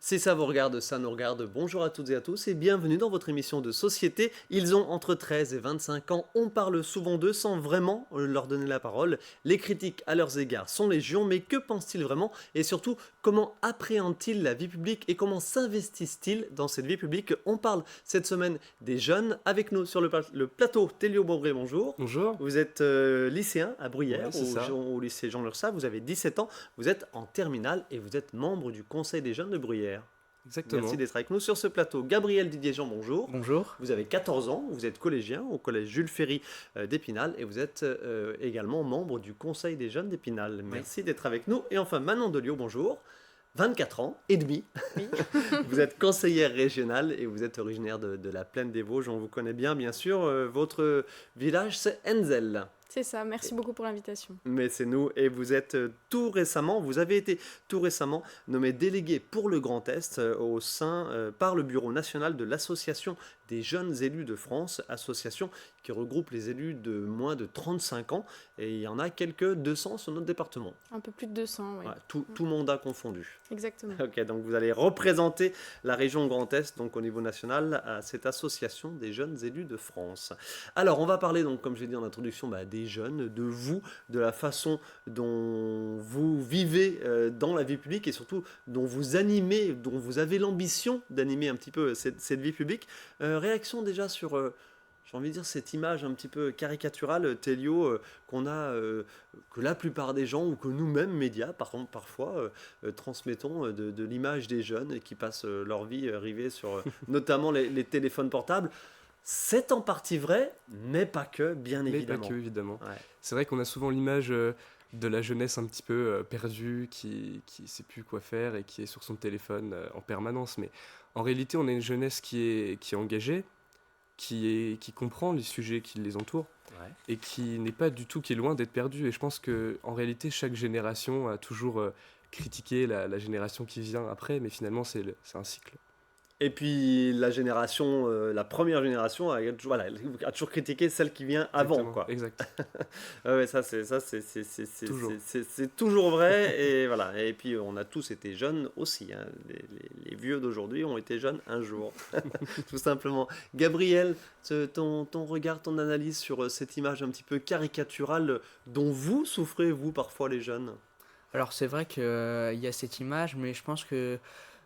Si ça vous regarde, ça nous regarde. Bonjour à toutes et à tous et bienvenue dans votre émission de société. Ils ont entre 13 et 25 ans, on parle souvent d'eux sans vraiment leur donner la parole. Les critiques à leurs égards sont légion, mais que pensent-ils vraiment? Et surtout, comment appréhendent-ils la vie publique et comment s'investissent-ils dans cette vie publique? On parle cette semaine des jeunes. Avec nous sur le plateau, Télio Beaubré, bonjour. Bonjour. Vous êtes lycéen à Bruyères, Ouais, c'est ça. au lycée Jean Lursa, vous avez 17 ans, vous êtes en terminale et vous êtes membre du conseil des jeunes de Bruyères. Merci Exactement. d'être avec nous sur ce plateau. Gabriel Didier-Jean, bonjour. Bonjour. Vous avez 14 ans, vous êtes collégien au collège Jules Ferry d'Épinal et vous êtes également membre du conseil des jeunes d'Épinal. Merci d'être avec nous. Et enfin, Manon Delio, bonjour. 24 ans et demi. Oui. Vous êtes conseillère régionale et vous êtes originaire de la Plaine des Vosges. On vous connaît bien, bien sûr. Votre village, c'est Enzel. C'est ça, merci beaucoup pour l'invitation. Mais c'est nous, et vous êtes vous avez été tout récemment nommé délégué pour le Grand Est par le Bureau national de l'Association des jeunes élus de France, association qui regroupe les élus de moins de 35 ans, et il y en a quelques 200 sur notre département. Un peu plus de 200, oui. Ouais, tout mandat confondu. Exactement. Ok, donc vous allez représenter la région Grand Est, donc au niveau national, à cette association des jeunes élus de France. Alors, on va parler, donc, comme j'ai dit en introduction, des jeunes, de vous, de la façon dont vous vivez dans la vie publique et surtout dont vous animez, dont vous avez l'ambition d'animer un petit peu cette vie publique. Réaction déjà sur... j'ai envie de dire cette image un petit peu caricaturale, Télio, qu'on a, que la plupart des gens, ou que nous-mêmes, médias, parfois, transmettons de l'image des jeunes qui passent leur vie rivés sur notamment les téléphones portables. C'est en partie vrai, mais pas que, bien évidemment. Mais pas que, évidemment. Ouais. C'est vrai qu'on a souvent l'image de la jeunesse un petit peu perdue, qui sait plus quoi faire et qui est sur son téléphone en permanence. Mais en réalité, on a une jeunesse qui est engagée, qui comprend les sujets qui les entourent Ouais. et qui n'est pas du tout, qui est loin d'être perdue. Et je pense qu'en réalité, chaque génération a toujours critiqué la génération qui vient après, mais finalement, c'est un cycle. Et puis la première génération a toujours critiqué celle qui vient avant, Exactement, quoi. exact. Ouais, Toujours. c'est toujours vrai. Et voilà. Et puis on a tous été jeunes aussi, hein. Les vieux d'aujourd'hui ont été jeunes un jour, tout simplement. Gabriel, ton regard, ton analyse sur cette image un petit peu caricaturale dont vous souffrez, vous, parfois les jeunes. Alors c'est vrai qu'il y a cette image, mais je pense que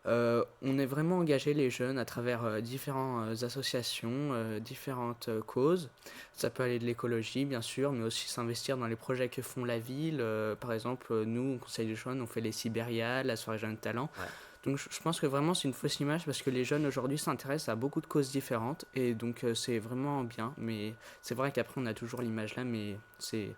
on est vraiment engagé les jeunes à travers différentes associations, différentes causes. Ça peut aller de l'écologie bien sûr, mais aussi s'investir dans les projets que font la ville. Par exemple, nous, au Conseil des jeunes, on fait les Sibériades, la soirée Jeunes Talents. Ouais. Donc je pense que vraiment c'est une fausse image parce que les jeunes aujourd'hui s'intéressent à beaucoup de causes différentes et donc c'est vraiment bien. Mais c'est vrai qu'après on a toujours l'image là, mais c'est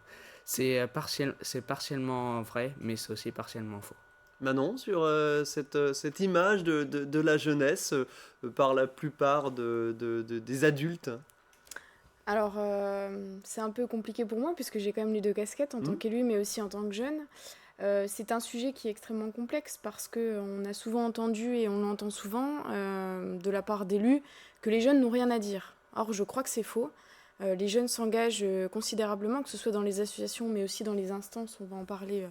partiellement vrai, mais c'est aussi partiellement faux. Manon, sur cette image de la jeunesse par la plupart des adultes. Alors, c'est un peu compliqué pour moi puisque j'ai quand même les deux casquettes en tant qu'élu mais aussi en tant que jeune. C'est un sujet qui est extrêmement complexe parce qu'on a souvent entendu et on l'entend souvent de la part d'élus que les jeunes n'ont rien à dire. Or, je crois que c'est faux. Les jeunes s'engagent considérablement, que ce soit dans les associations mais aussi dans les instances, on va en parler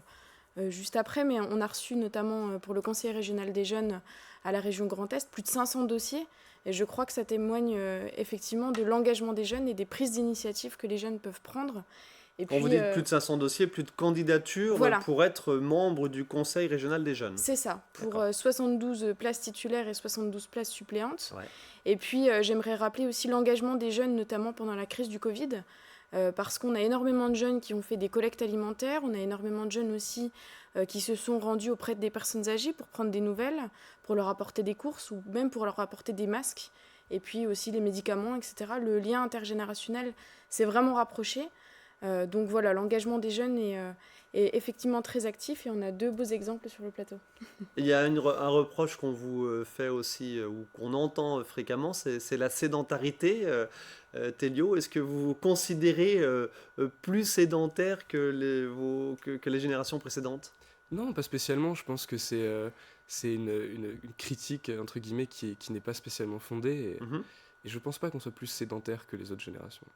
juste après, mais on a reçu notamment pour le Conseil régional des jeunes à la région Grand Est plus de 500 dossiers et je crois que ça témoigne effectivement de l'engagement des jeunes et des prises d'initiative que les jeunes peuvent prendre. Et Quand vous dites plus de 500 dossiers, plus de candidatures voilà. Pour être membre du Conseil régional des jeunes. C'est ça, pour 72 places titulaires et 72 places suppléantes. Ouais. Et puis j'aimerais rappeler aussi l'engagement des jeunes, notamment pendant la crise du Covid. Parce qu'on a énormément de jeunes qui ont fait des collectes alimentaires, on a énormément de jeunes aussi qui se sont rendus auprès des personnes âgées pour prendre des nouvelles, pour leur apporter des courses ou même pour leur apporter des masques, et puis aussi les médicaments, etc. Le lien intergénérationnel s'est vraiment rapproché. Donc voilà, l'engagement des jeunes est effectivement très actif et on a deux beaux exemples sur le plateau. Il y a un reproche qu'on vous fait aussi, ou qu'on entend fréquemment, c'est la sédentarité. Télio, est-ce que vous vous considérez plus sédentaire que les générations précédentes? Non, pas spécialement. Je pense que c'est une critique, entre guillemets, qui n'est pas spécialement fondée. Et je pense pas qu'on soit plus sédentaire que les autres générations.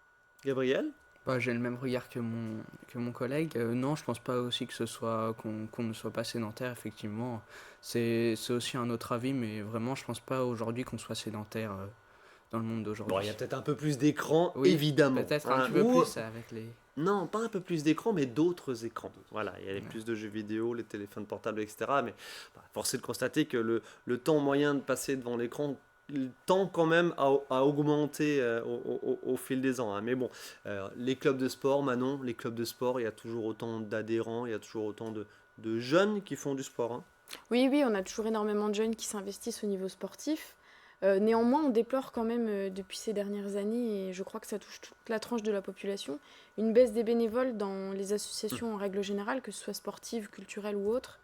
Gabriel? Bah, j'ai le même regard que mon collègue. Non, je pense pas aussi que ce soit qu'on ne soit pas sédentaire, effectivement. C'est aussi un autre avis, mais vraiment, je pense pas aujourd'hui qu'on soit sédentaire dans le monde Bon, il y a d'aujourd'hui. peut-être un peu plus d'écran, Oui, évidemment, peut-être un hein, petit peu ou plus avec les... non, pas un peu plus d'écran, mais d'autres écrans. Voilà, il y a Ouais. plus de jeux vidéo, les téléphones portables, etc. Mais force est de constater que le temps moyen de passer devant l'écran tend quand même à augmenter au fil des ans, hein. Mais bon, les clubs de sport, Manon, les clubs de sport, il y a toujours autant d'adhérents, il y a toujours autant de jeunes qui font du sport, hein. Oui, oui, on a toujours énormément de jeunes qui s'investissent au niveau sportif. Néanmoins, on déplore quand même depuis ces dernières années, et je crois que ça touche toute la tranche de la population, une baisse des bénévoles dans les associations en règle générale, que ce soit sportives, culturelles ou autres.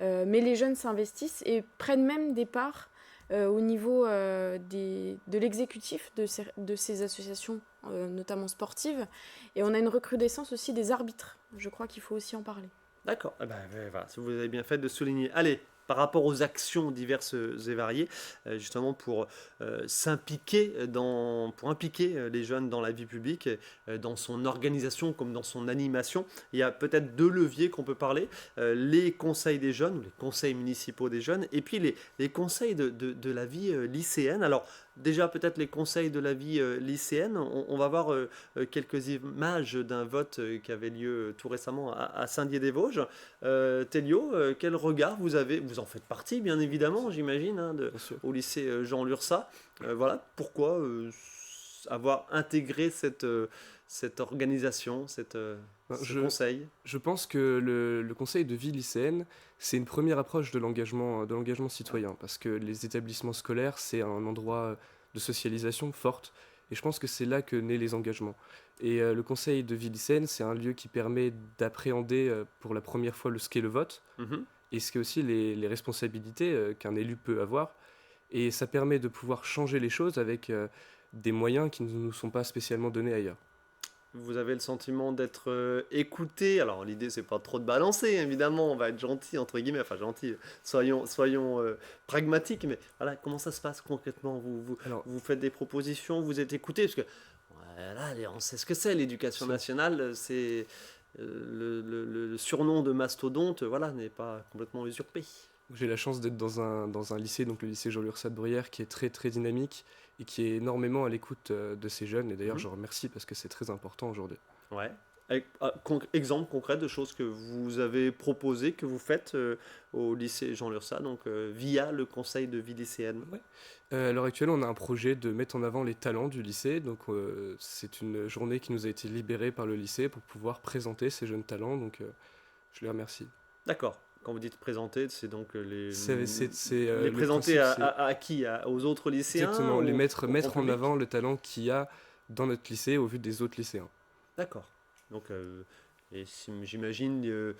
Mais les jeunes s'investissent et prennent même des parts au niveau de l'exécutif de ces associations, notamment sportives. Et on a une recrudescence aussi des arbitres. Je crois qu'il faut aussi en parler. D'accord. Eh ben, voilà, vous avez bien fait de souligner. Allez, par rapport aux actions diverses et variées, justement pour pour impliquer les jeunes dans la vie publique, dans son organisation comme dans son animation, il y a peut-être deux leviers qu'on peut parler, les conseils des jeunes, ou les conseils municipaux des jeunes, et puis les conseils de la vie lycéenne. Alors, déjà peut-être les conseils de la vie lycéenne, on va voir quelques images d'un vote qui avait lieu tout récemment à Saint-Dié-des-Vosges. Télio, quel regard vous avez? Vous en faites partie, bien évidemment, j'imagine, hein, Bien sûr. au lycée Jean Lursa. Voilà, pourquoi avoir intégré cette organisation, Ben, ce conseil? je pense que le conseil de vie lycéenne, c'est une première approche de l'engagement citoyen, parce que les établissements scolaires, c'est un endroit de socialisation forte, et je pense que c'est là que naissent les engagements. Et le conseil de vie lycéenne, c'est un lieu qui permet d'appréhender pour la première fois ce qu'est le vote, Mhm. et ce qu'est aussi les responsabilités qu'un élu peut avoir, et ça permet de pouvoir changer les choses avec des moyens qui ne nous sont pas spécialement donnés ailleurs. Vous avez le sentiment d'être écouté. Alors l'idée c'est pas trop de balancer, évidemment, on va être gentil entre guillemets, enfin gentil, soyons pragmatiques, mais voilà, comment ça se passe concrètement? Alors, Vous faites des propositions, vous êtes écouté, parce que voilà, on sait ce que c'est l'éducation si. nationale, c'est le surnom de mastodonte, voilà, n'est pas complètement usurpé. J'ai la chance d'être dans un lycée, donc le lycée Jean Lursa de Bruyères, qui est très très dynamique et qui est énormément à l'écoute de ces jeunes. Et d'ailleurs, Mhm. je remercie parce que c'est très important aujourd'hui. Ouais. Exemple concret de choses que vous avez proposées, que vous faites au lycée Jean Lursa, donc via le conseil de vie lycéenne. Ouais. À l'heure actuelle, on a un projet de mettre en avant les talents du lycée. Donc, c'est une journée qui nous a été libérée par le lycée pour pouvoir présenter ces jeunes talents. Donc, je les remercie. D'accord. Quand vous dites présenter, c'est donc les Le présenter principe, c'est à qui? Aux autres lycéens exactement les ou mettre, au grand mettre en public? avant le talent qu'il y a dans notre lycée au vu des autres lycéens. D'accord. Donc, j'imagine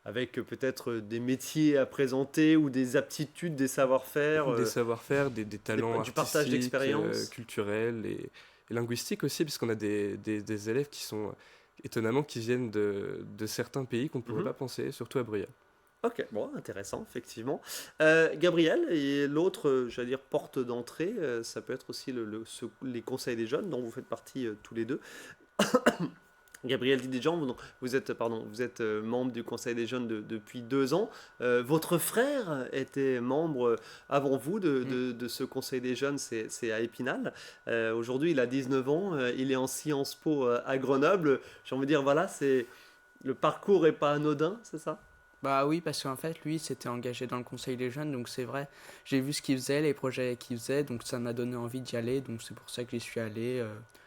avec peut-être des métiers à présenter ou des aptitudes, des savoir-faire, Des savoir-faire, des talents du partage artistiques, d'expérience. culturels et linguistiques aussi, puisqu'on a des élèves qui sont étonnamment qui viennent de certains pays qu'on ne pourrait Mhm. pas penser, surtout à Bruyères. Ok, bon, intéressant, effectivement. Gabriel, et l'autre, j'allais dire, porte d'entrée, ça peut être aussi les conseils des jeunes, dont vous faites partie tous les deux. Gabriel Didejean, vous êtes membre du Conseil des jeunes depuis 2 ans. Votre frère était membre avant vous de ce Conseil des jeunes, c'est à Épinal. Aujourd'hui, il a 19 ans, il est en Sciences Po à Grenoble. J'ai envie de dire, voilà, le parcours est pas anodin, c'est ça? Bah oui, parce qu'en fait, lui, s'était engagé dans le conseil des jeunes, donc c'est vrai, j'ai vu ce qu'il faisait, les projets qu'il faisait, donc ça m'a donné envie d'y aller, donc c'est pour ça que j'y suis allé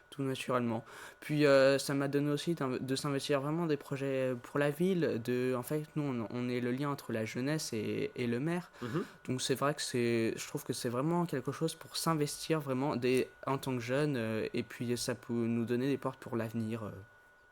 tout naturellement. Puis ça m'a donné aussi de s'investir vraiment des projets pour la ville, en fait, nous, on est le lien entre la jeunesse et le maire, Mhm. donc c'est vrai que je trouve que c'est vraiment quelque chose pour s'investir vraiment en tant que jeune, et puis ça peut nous donner des portes pour l'avenir.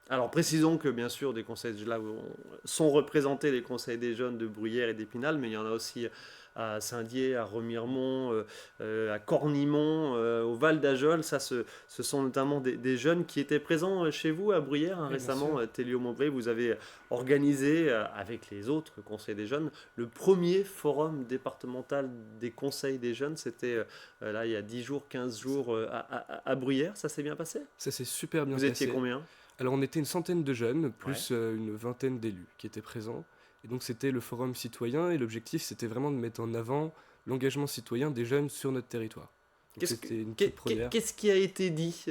Alors précisons que bien sûr des conseils là où sont représentés les conseils des jeunes de Bruyères et d'Épinal, mais il y en a aussi à Saint-Dié, à Remiremont, à Cornimont, au Val d'Ajol. Ce sont notamment des jeunes qui étaient présents chez vous à Bruyères, hein, Oui, bien récemment. sûr. Télio Maubré, vous avez organisé avec les autres conseils des jeunes le premier forum départemental des conseils des jeunes. C'était là il y a 10 jours, 15 jours à Bruyères. Ça s'est bien passé? Ça s'est super bien Vous étiez passé. combien? Alors on était une centaine de jeunes, Ouais. plus une vingtaine d'élus qui étaient présents. Et donc c'était le forum citoyen et l'objectif c'était vraiment de mettre en avant l'engagement citoyen des jeunes sur notre territoire. Donc Qu'est-ce que- c'était une qu'est- toute première. Qu'est-ce qui a été dit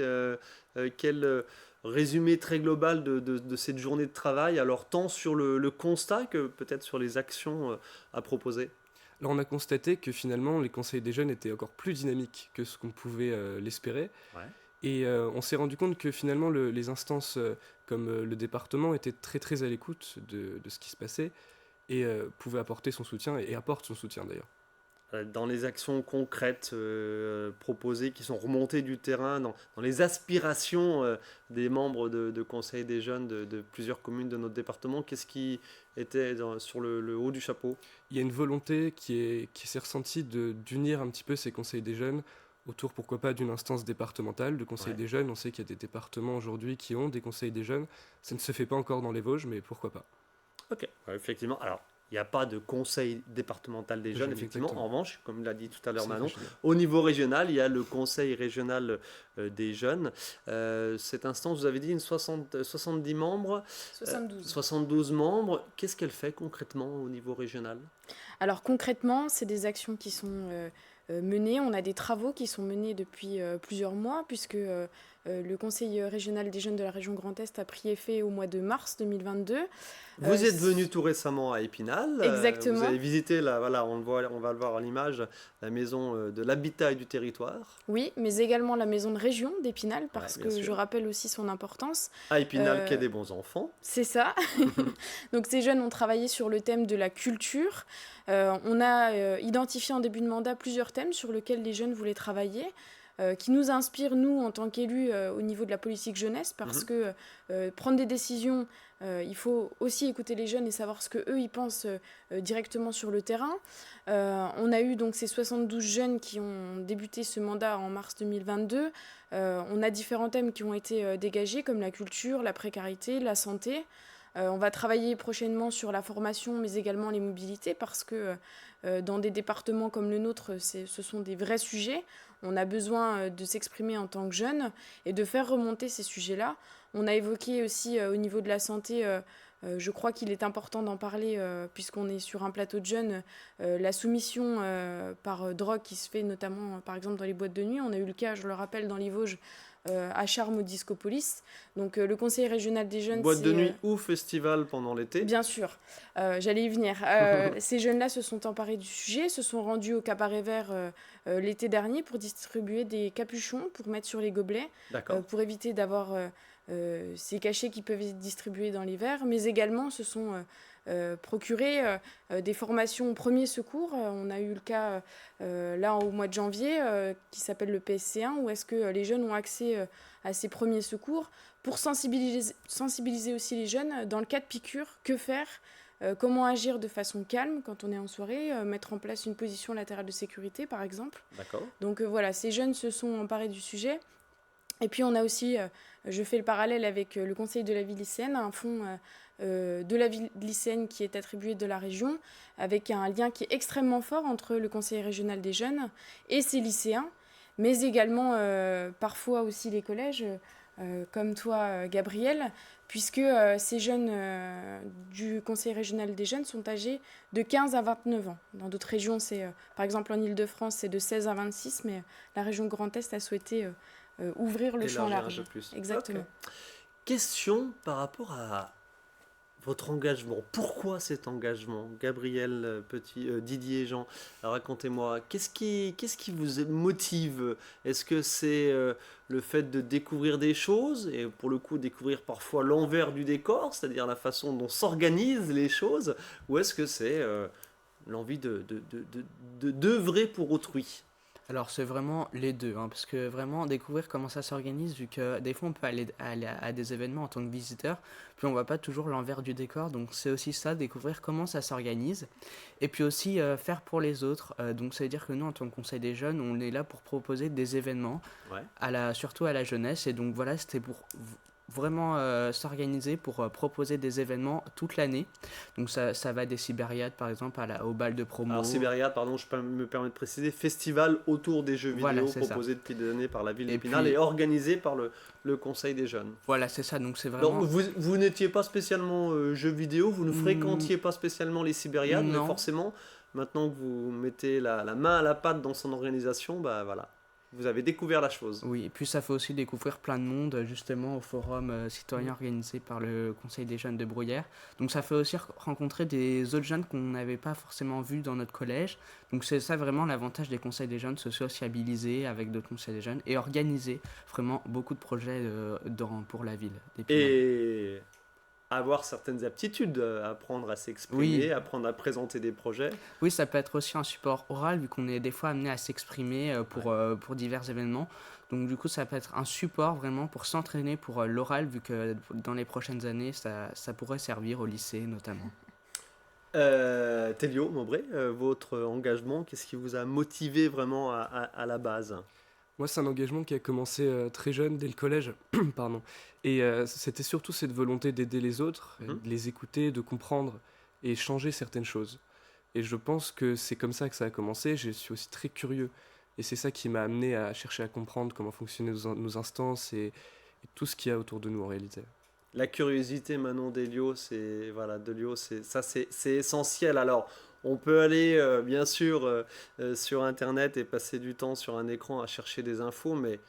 quel résumé très global de cette journée de travail, alors tant sur le constat que peut-être sur les actions à proposer? Alors on a constaté que finalement les conseils des jeunes étaient encore plus dynamiques que ce qu'on pouvait l'espérer. Ouais. Et on s'est rendu compte que finalement les instances comme le département étaient très très à l'écoute de ce qui se passait et pouvaient apporter son soutien et apportent son soutien d'ailleurs. Dans les actions concrètes proposées qui sont remontées du terrain, dans les aspirations des membres de Conseil des jeunes de plusieurs communes de notre département, qu'est-ce qui était sur le haut du chapeau? Il y a une volonté qui s'est ressentie d'unir un petit peu ces conseils des jeunes autour, pourquoi pas, d'une instance départementale de conseil Ouais. des jeunes. On sait qu'il y a des départements aujourd'hui qui ont des conseils des jeunes. Ça ne se fait pas encore dans les Vosges, mais pourquoi pas. Ok, ouais, effectivement. Alors, il n'y a pas de conseil départemental des jeunes, effectivement. Exactement. En revanche, comme l'a dit tout à l'heure C'est Manon, régional. au niveau régional, il y a le conseil régional des jeunes. Cette instance, vous avez dit 70 membres, 72. 72 membres. Qu'est-ce qu'elle fait concrètement au niveau régional? Alors concrètement, c'est des actions qui sont menées. On a des travaux qui sont menés depuis plusieurs mois, puisque le Conseil régional des jeunes de la région Grand Est a pris effet au mois de mars 2022. Vous êtes c- venu tout récemment à Épinal. Exactement. Vous avez visité, voilà, on va le voir à l'image, la maison de l'habitat et du territoire. Oui, mais également la maison de région d'Épinal, parce bien que sûr. je rappelle aussi son importance. À Épinal, Euh, quai des bons enfants. C'est ça. Donc ces jeunes ont travaillé sur le thème de la culture. On a identifié en début de mandat plusieurs thèmes sur lesquels les jeunes voulaient travailler, qui nous inspirent, nous, en tant qu'élus, au niveau de la politique jeunesse, parce que prendre des décisions, il faut aussi écouter les jeunes et savoir ce qu'eux, ils pensent directement sur le terrain. On a eu donc ces 72 jeunes qui ont débuté ce mandat en mars 2022. On a différents thèmes qui ont été dégagés, comme la culture, la précarité, la santé. On va travailler prochainement sur la formation, mais également les mobilités, parce que dans des départements comme le nôtre, ce sont des vrais sujets. On a besoin de s'exprimer en tant que jeunes et de faire remonter ces sujets-là. On a évoqué aussi au niveau de la santé, je crois qu'il est important d'en parler, puisqu'on est sur un plateau de jeunes, la soumission par drogue qui se fait notamment, par exemple, dans les boîtes de nuit. On a eu le cas, je le rappelle, dans les Vosges, à Charmes au Discopolis. Donc le Conseil régional des jeunes, Boîte de c'est, nuit ou festival pendant l'été. bien sûr, j'allais y venir. Ces jeunes-là se sont emparés du sujet, se sont rendus au Cabaret Vert l'été dernier pour distribuer des capuchons pour mettre sur les gobelets, D'accord. pour éviter d'avoir ces cachets qui peuvent être distribués dans les verres, mais également se sont procurés des formations au premier secours. On a eu le cas là au mois de janvier qui s'appelle le PSC1, où est-ce que les jeunes ont accès à ces premiers secours pour sensibiliser aussi les jeunes dans le cas de piqûre, que faire, comment agir de façon calme quand on est en soirée, mettre en place une position latérale de sécurité par exemple. D'accord. Donc voilà, ces jeunes se sont emparés du sujet. Et puis on a aussi, je fais le parallèle avec le Conseil de la vie lycéenne, un fonds de la vie lycéenne qui est attribué de la région, avec un lien qui est extrêmement fort entre le Conseil régional des jeunes et ses lycéens, mais également parfois aussi les collèges, comme toi Gabriel, puisque ces jeunes du Conseil régional des jeunes sont âgés de 15 à 29 ans. Dans d'autres régions, c'est par exemple en Ile-de-France, c'est de 16 à 26, mais la région Grand Est a souhaité ouvrir le champ Élargir un large. peu plus. Exactement. Ok. Question par rapport à votre engagement. Pourquoi cet engagement? Gabriel, Didier, Jean, racontez-moi. Qu'est-ce qui vous motive? Est-ce que c'est le fait de découvrir des choses et pour le coup découvrir parfois l'envers du décor, c'est-à-dire la façon dont s'organisent les choses, ou est-ce que c'est l'envie d'œuvrer pour autrui? Alors c'est vraiment les deux, hein, parce que vraiment découvrir comment ça s'organise, vu que des fois on peut aller à des événements en tant que visiteur, puis on voit pas toujours l'envers du décor, donc c'est aussi ça, découvrir comment ça s'organise, et puis aussi faire pour les autres, donc ça veut dire que nous en tant que conseil des jeunes, on est là pour proposer des événements, Ouais. surtout à la jeunesse, et donc voilà, c'était pour vraiment s'organiser pour proposer des événements toute l'année. Donc ça va des Sibériades par exemple au bal de promo. Alors Sibériade, pardon, je me permets de préciser, festival autour des jeux Voilà, vidéo c'est ça. proposé depuis des années par la ville Et d'Épinal puis- et organisé par le Conseil des jeunes. Voilà, c'est ça. Donc c'est Donc vraiment... vous n'étiez pas spécialement jeux vidéo, vous ne Mm, fréquentiez pas spécialement les Sibériades, mais non. forcément, maintenant que vous mettez la main à la pâte dans son organisation, bah voilà, vous avez découvert la chose. Oui, et puis ça fait aussi découvrir plein de monde justement au forum citoyen organisé par le Conseil des jeunes de Bruyères. Donc ça fait aussi rencontrer des autres jeunes qu'on n'avait pas forcément vus dans notre collège. Donc c'est ça vraiment l'avantage des conseils des jeunes, se sociabiliser avec d'autres conseils des jeunes et organiser vraiment beaucoup de projets pour la ville d'Épinal. Et avoir certaines aptitudes, apprendre à s'exprimer, Oui. apprendre à présenter des projets. Oui, ça peut être aussi un support oral vu qu'on est des fois amené à s'exprimer pour divers événements. Donc du coup, ça peut être un support vraiment pour s'entraîner pour l'oral vu que dans les prochaines années, ça pourrait servir au lycée notamment. Télio, Maubré, votre engagement, qu'est-ce qui vous a motivé vraiment à la base? Moi, c'est un engagement qui a commencé très jeune, dès le collège, pardon. Et c'était surtout cette volonté d'aider les autres, Mhm. de les écouter, de comprendre et changer certaines choses. Et je pense que c'est comme ça que ça a commencé. Je suis aussi très curieux. Et c'est ça qui m'a amené à chercher à comprendre comment fonctionnaient nos instances et tout ce qu'il y a autour de nous en réalité. La curiosité, Manon Delio, c'est essentiel. Alors, on peut aller bien sûr sur Internet et passer du temps sur un écran à chercher des infos, mais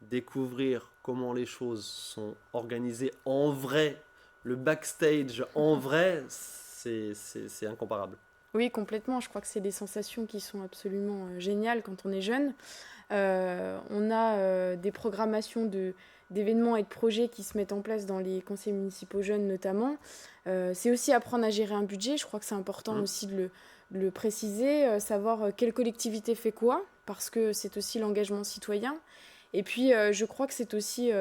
découvrir comment les choses sont organisées en vrai, le backstage en vrai, c'est incomparable. Oui, complètement. Je crois que c'est des sensations qui sont absolument géniales quand on est jeune. On a des programmations d'événements et de projets qui se mettent en place dans les conseils municipaux jeunes notamment. C'est aussi apprendre à gérer un budget. Je crois que c'est important aussi de le préciser, savoir quelle collectivité fait quoi, parce que c'est aussi l'engagement citoyen. Et puis, je crois que c'est aussi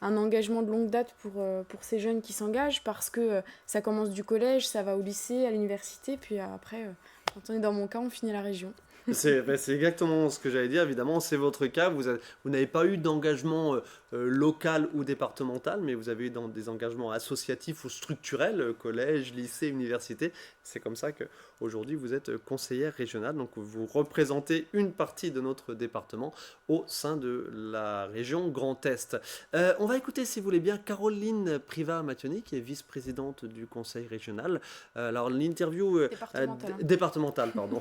un engagement de longue date pour ces jeunes qui s'engagent, parce que ça commence du collège, ça va au lycée, à l'université, puis après, quand on est dans mon cas, on finit à la région. C'est exactement ce que j'allais dire, évidemment, c'est votre cas. Vous n'avez pas eu d'engagement local ou départemental, mais vous avez eu des engagements associatifs ou structurels, collège, lycée, université. C'est comme ça qu'aujourd'hui, vous êtes conseillère régionale, donc vous représentez une partie de notre département au sein de la région Grand Est. On va écouter, si vous voulez bien, Caroline Privat-Mathioni, qui est vice-présidente du conseil régional. Alors, l'interview... Départementale. Départementale, pardon.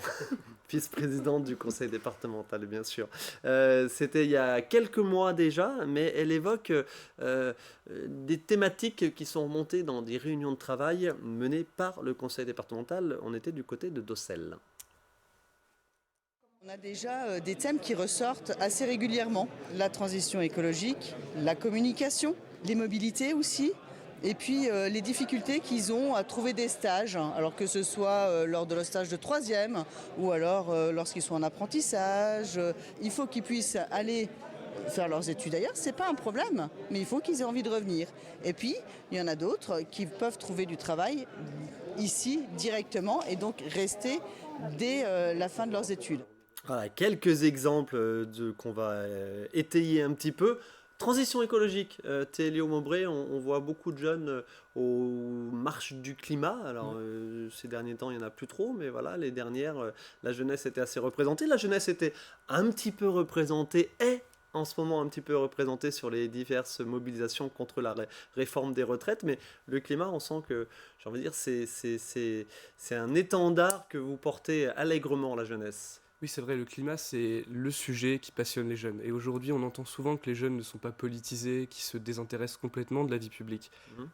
Vice-présidente du conseil départemental, bien sûr. C'était il y a quelques mois déjà, mais elle évoque des thématiques qui sont remontées dans des réunions de travail menées par le conseil départemental. On était du côté de Dossel. On a déjà des thèmes qui ressortent assez régulièrement. La transition écologique, la communication, les mobilités aussi. Et puis les difficultés qu'ils ont à trouver des stages, alors que ce soit lors de leur stage de 3e ou alors lorsqu'ils sont en apprentissage. Il faut qu'ils puissent aller faire leurs études ailleurs, c'est pas un problème, mais il faut qu'ils aient envie de revenir. Et puis, il y en a d'autres qui peuvent trouver du travail ici directement et donc rester dès la fin de leurs études. Voilà, quelques exemples qu'on va étayer un petit peu. Transition écologique, Théléo Maubré, on voit beaucoup de jeunes aux marches du climat. Alors, ces derniers temps, il n'y en a plus trop, mais voilà, les dernières, la jeunesse était assez représentée. La jeunesse était un petit peu représentée et en ce moment un petit peu représentée sur les diverses mobilisations contre la réforme des retraites. Mais le climat, on sent que, j'ai envie de dire, c'est un étendard que vous portez allègrement, la jeunesse. Oui, c'est vrai, le climat, c'est le sujet qui passionne les jeunes. Et aujourd'hui, on entend souvent que les jeunes ne sont pas politisés, qui se désintéressent complètement de la vie publique.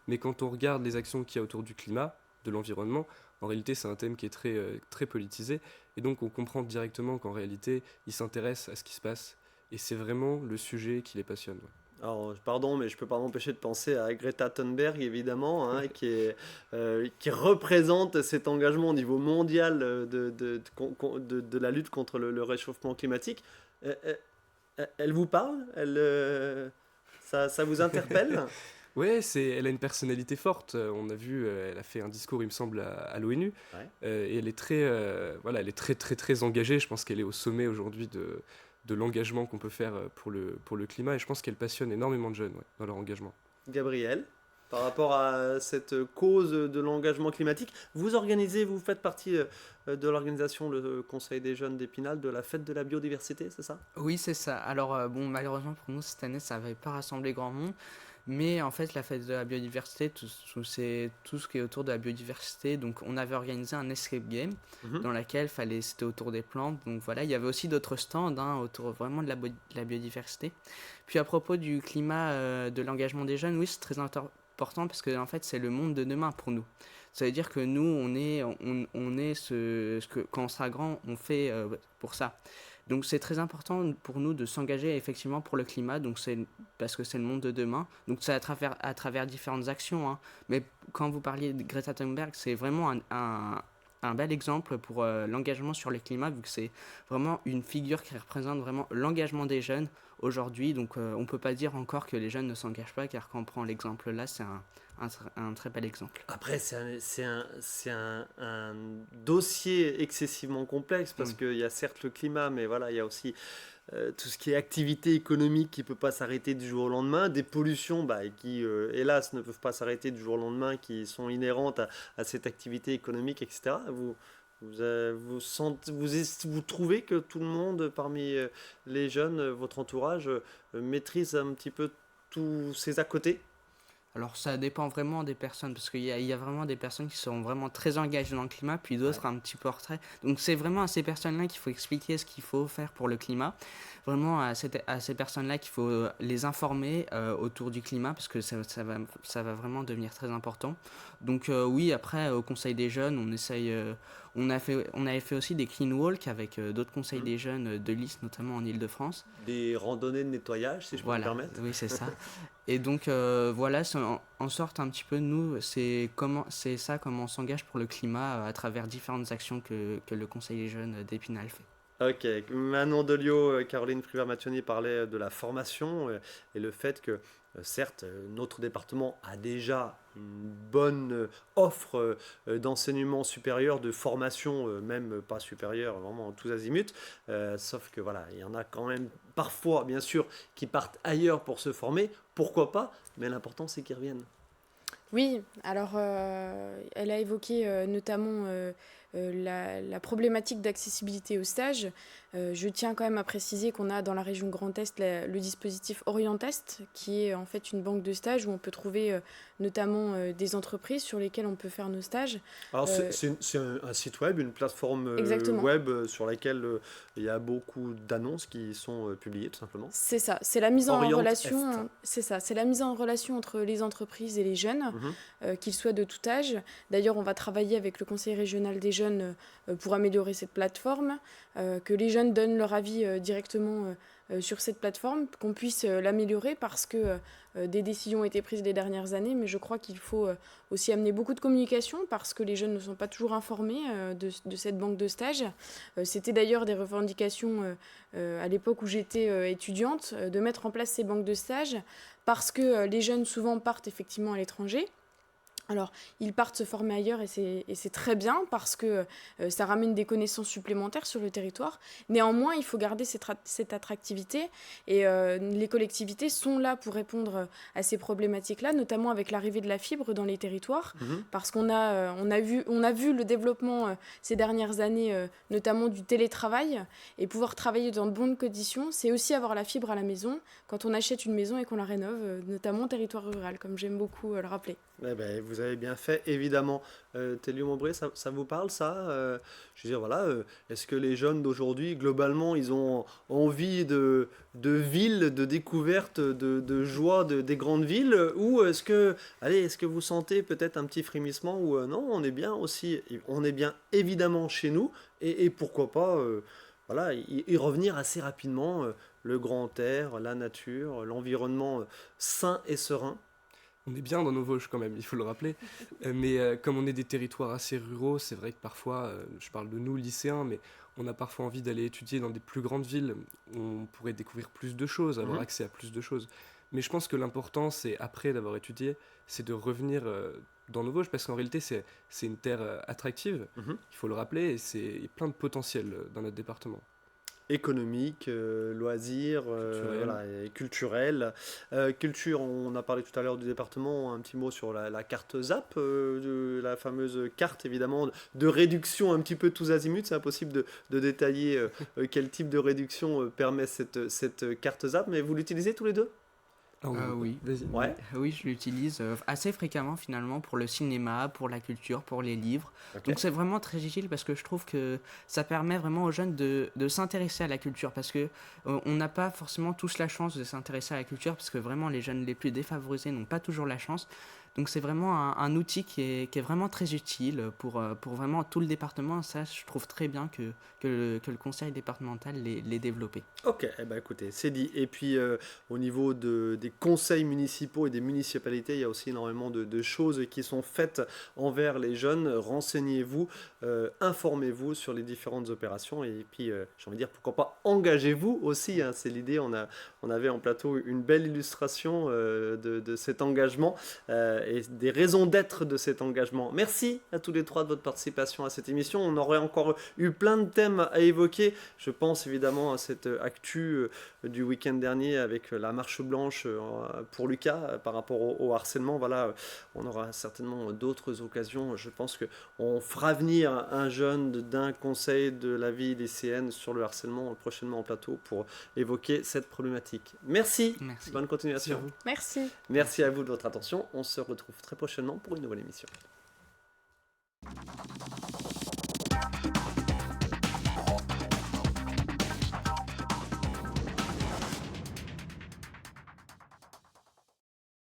Mais quand on regarde les actions qu'il y a autour du climat, de l'environnement, en réalité, c'est un thème qui est très, très politisé. Et donc, on comprend directement qu'en réalité, ils s'intéressent à ce qui se passe. Et c'est vraiment le sujet qui les passionne. Ouais. Alors, pardon, mais je ne peux pas m'empêcher de penser à Greta Thunberg, évidemment, hein, qui représente cet engagement au niveau mondial de la lutte contre le réchauffement climatique. Elle vous parle? Ça vous interpelle? Oui, elle a une personnalité forte. On a vu, elle a fait un discours, il me semble, à l'ONU. Ouais. Et elle est très, voilà, elle est très, très, très engagée. Je pense qu'elle est au sommet aujourd'hui de l'engagement qu'on peut faire pour le climat. Et je pense qu'elle passionne énormément de jeunes dans leur engagement. Gabriel, par rapport à cette cause de l'engagement climatique. Vous organisez, vous faites partie de l'organisation, le Conseil des jeunes d'Épinal, de la fête de la biodiversité, c'est ça? Oui, c'est ça. Alors, bon, malheureusement pour nous, cette année, ça n'avait pas rassemblé grand monde. Mais en fait, la fête de la biodiversité, c'est tout ce qui est autour de la biodiversité. Donc, on avait organisé un escape game Mhm. dans laquelle c'était autour des plantes. Donc voilà, il y avait aussi d'autres stands autour vraiment de la biodiversité. Puis à propos du climat, de l'engagement des jeunes, oui, c'est très important parce que en fait, c'est le monde de demain pour nous. Ça veut dire que nous, on est ce que quand on sera grand, on fait pour ça. Donc c'est très important pour nous de s'engager effectivement pour le climat, donc parce que c'est le monde de demain. Donc c'est à travers différentes actions, hein. Mais quand vous parliez de Greta Thunberg, c'est vraiment un bel exemple pour l'engagement sur le climat, vu que c'est vraiment une figure qui représente vraiment l'engagement des jeunes aujourd'hui. Donc on ne peut pas dire encore que les jeunes ne s'engagent pas, car quand on prend l'exemple là, c'est un très bel exemple. Après, c'est un dossier excessivement complexe parce Mm. qu'il y a certes le climat, mais voilà, il y a aussi tout ce qui est activité économique qui ne peut pas s'arrêter du jour au lendemain, des pollutions qui, hélas, ne peuvent pas s'arrêter du jour au lendemain, qui sont inhérentes à cette activité économique, etc. Vous trouvez que tout le monde, parmi les jeunes, votre entourage, maîtrise un petit peu tous ces à côté? Alors ça dépend vraiment des personnes, parce qu'il y a vraiment des personnes qui sont vraiment très engagées dans le climat, puis Ouais. d'autres un petit peu en retrait. Donc c'est vraiment à ces personnes-là qu'il faut expliquer ce qu'il faut faire pour le climat. Vraiment à ces personnes-là qu'il faut les informer autour du climat, parce que ça va vraiment devenir très important. Donc oui, après au Conseil des jeunes, on essaye... on avait fait aussi des clean walk avec d'autres conseils Mhm. des jeunes de Lys, notamment en Île-de-France. Des randonnées de nettoyage, si je peux me Voilà, permettre. oui, c'est ça. Et donc, voilà, c'est en sorte un petit peu, nous, c'est ça, comment on s'engage pour le climat à travers différentes actions que le Conseil des jeunes d'Épinal fait. Ok, Manon Delio, Caroline Privas-Matthioni parlaient de la formation et le fait que, certes, notre département a déjà une bonne offre d'enseignement supérieur, de formation, même pas supérieure, vraiment en tous azimuts. Sauf que voilà, il y en a quand même parfois, bien sûr, qui partent ailleurs pour se former. Pourquoi pas? Mais l'important, c'est qu'ils reviennent. Oui, alors elle a évoqué notamment la problématique d'accessibilité au stage. Je tiens quand même à préciser qu'on a dans la région Grand Est le dispositif Orientest, qui est en fait une banque de stages où on peut trouver notamment des entreprises sur lesquelles on peut faire nos stages. Alors, Euh, c'est un site web, une plateforme Exactement. web sur laquelle il y a beaucoup d'annonces qui sont publiées, tout simplement. C'est ça, c'est la mise en Orient Est. relation, c'est ça, c'est la mise en relation entre les entreprises et les jeunes, Mhm. qu'ils soient de tout âge. D'ailleurs, on va travailler avec le Conseil régional des jeunes pour améliorer cette plateforme, que les jeunes donnent leur avis directement sur cette plateforme, qu'on puisse l'améliorer parce que des décisions ont été prises les dernières années, mais je crois qu'il faut aussi amener beaucoup de communication parce que les jeunes ne sont pas toujours informés de cette banque de stage. C'était d'ailleurs des revendications à l'époque où j'étais étudiante, de mettre en place ces banques de stage parce que les jeunes souvent partent effectivement à l'étranger. Alors, ils partent se former ailleurs et c'est très bien parce que ça ramène des connaissances supplémentaires sur le territoire. Néanmoins, il faut garder cette attractivité et les collectivités sont là pour répondre à ces problématiques-là, notamment avec l'arrivée de la fibre dans les territoires, Mhm. parce on a vu le développement ces dernières années, notamment du télétravail, et pouvoir travailler dans de bonnes conditions, c'est aussi avoir la fibre à la maison quand on achète une maison et qu'on la rénove, notamment en territoire rural, comme j'aime beaucoup le rappeler. Eh ben, vous avez bien fait, évidemment. Télio Maubré, ça vous parle, ça? Je veux dire, voilà, est-ce que les jeunes d'aujourd'hui, globalement, ils ont envie de ville, de découverte, de joie des grandes villes? Ou est-ce que vous sentez peut-être un petit frémissement ou non, on est bien aussi, on est bien évidemment chez nous, et pourquoi pas, voilà, y revenir assez rapidement, le grand air, la nature, l'environnement sain et serein. On est bien dans nos Vosges quand même, il faut le rappeler. Mais comme on est des territoires assez ruraux, c'est vrai que parfois, je parle de nous lycéens, mais on a parfois envie d'aller étudier dans des plus grandes villes où on pourrait découvrir plus de choses, avoir Mhm. accès à plus de choses. Mais je pense que l'important, c'est après d'avoir étudié, c'est de revenir dans nos Vosges, parce qu'en réalité, c'est une terre attractive, Mhm. il faut le rappeler, et il y a plein de potentiel dans notre département. économiques, loisirs, voilà, et culturels. Culture, on a parlé tout à l'heure du département, un petit mot sur la carte ZAP, la fameuse carte évidemment de réduction un petit peu tous azimuts. C'est impossible de détailler quel type de réduction permet cette carte ZAP, mais vous l'utilisez tous les deux? Oui. Vas-y. Ouais. Oui, je l'utilise assez fréquemment finalement pour le cinéma, pour la culture, pour les livres. Ok. Donc c'est vraiment très utile parce que je trouve que ça permet vraiment aux jeunes de s'intéresser à la culture parce que on n'a pas forcément tous la chance de s'intéresser à la culture parce que vraiment les jeunes les plus défavorisés n'ont pas toujours la chance. Donc c'est vraiment un outil qui est vraiment très utile pour vraiment tout le département. Ça, je trouve très bien que le conseil départemental l'ait développé. Ok, eh ben, écoutez, c'est dit. Et puis au niveau des conseils municipaux et des municipalités, il y a aussi énormément de choses qui sont faites envers les jeunes. Renseignez-vous, informez-vous sur les différentes opérations et puis j'ai envie de dire pourquoi pas engagez-vous aussi, hein, c'est l'idée. On avait en plateau une belle illustration de cet engagement et des raisons d'être de cet engagement. Merci à tous les trois de votre participation à cette émission. On aurait encore eu plein de thèmes à évoquer. Je pense évidemment à cette actu du week-end dernier avec la marche blanche pour Lucas par rapport au harcèlement. Voilà, on aura certainement d'autres occasions. Je pense qu'on fera venir un jeune d'un conseil de la vie lycéenne sur le harcèlement prochainement en plateau pour évoquer cette problématique. Merci. Merci. Bonne continuation. Merci à vous. Merci. Merci à vous de votre attention. On se retrouve très prochainement pour une nouvelle émission.